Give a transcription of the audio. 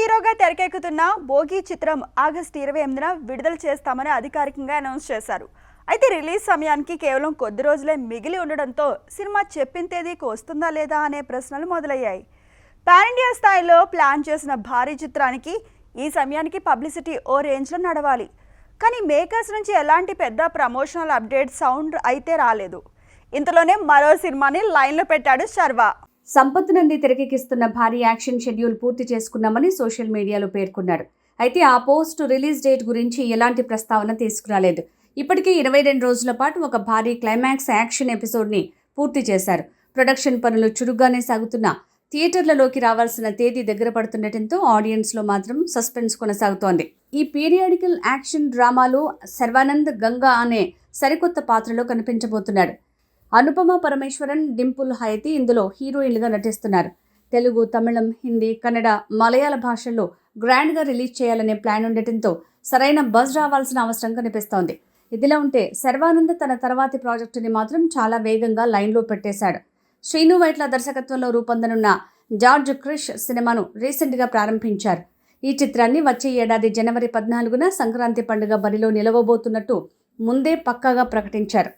హీరోగా తెరకెక్కుతున్న భోగి చిత్రం ఆగస్టు 28న విడుదల చేస్తామని అధికారికంగా అనౌన్స్ చేశారు. అయితే రిలీజ్ సమయానికి కేవలం కొద్ది రోజులే మిగిలి ఉండడంతో సినిమా చెప్పిన తేదీకి వస్తుందా లేదా అనే ప్రశ్నలు మొదలయ్యాయి. పాన్ ఇండియా స్థాయిలో ప్లాన్ చేసిన భారీ చిత్రానికి ఈ సమయానికి పబ్లిసిటీ ఓ రేంజ్లో నడవాలి. కానీ మేకర్స్ నుంచి ఎలాంటి పెద్ద ప్రమోషనల్ అప్డేట్ సౌండ్ అయితే రాలేదు. ఇంతలోనే మరో సినిమాని లైన్లో పెట్టాడు శర్వా. సంపత్ నంది తెరకెక్కిస్తున్న భారీ యాక్షన్ షెడ్యూల్ పూర్తి చేసుకున్నామని సోషల్ మీడియాలో పేర్కొన్నాడు. అయితే ఆ పోస్ట్ రిలీజ్ డేట్ గురించి ఎలాంటి ప్రస్తావన తీసుకురాలేదు. ఇప్పటికే 22 రోజుల పాటు ఒక భారీ క్లైమాక్స్ యాక్షన్ ఎపిసోడ్ని పూర్తి చేశారు. ప్రొడక్షన్ పనులు చురుగ్గానే సాగుతున్న థియేటర్లలోకి రావాల్సిన తేదీ దగ్గర పడుతుండటంతో ఆడియన్స్లో మాత్రం సస్పెన్స్ కొనసాగుతోంది. ఈ పీరియాడికల్ యాక్షన్ డ్రామాలో శర్వానంద్ గంగా అనే సరికొత్త పాత్రలో కనిపించబోతున్నాడు. అనుపమ పరమేశ్వరన్, డింపుల్ హైతి ఇందులో హీరోయిన్లుగా నటిస్తున్నారు. తెలుగు, తమిళం, హిందీ, కన్నడ, మలయాళ భాషల్లో గ్రాండ్గా రిలీజ్ చేయాలనే ప్లాన్ ఉండటంతో సరైన బజ్ రావాల్సిన అవసరం కనిపిస్తోంది. ఇదిలా ఉంటే శర్వానంద్ తన తర్వాతి ప్రాజెక్టుని మాత్రం చాలా వేగంగా లైన్లో పెట్టేశాడు. శ్రీను వైట్ల దర్శకత్వంలో రూపొందనున్న జార్జ్ క్రిష్ సినిమాను రీసెంట్గా ప్రారంభించారు. ఈ చిత్రాన్ని వచ్చే ఏడాది జనవరి 14న సంక్రాంతి పండుగ బరిలో నిలవబోతున్నట్టు ముందే పక్కాగా ప్రకటించారు.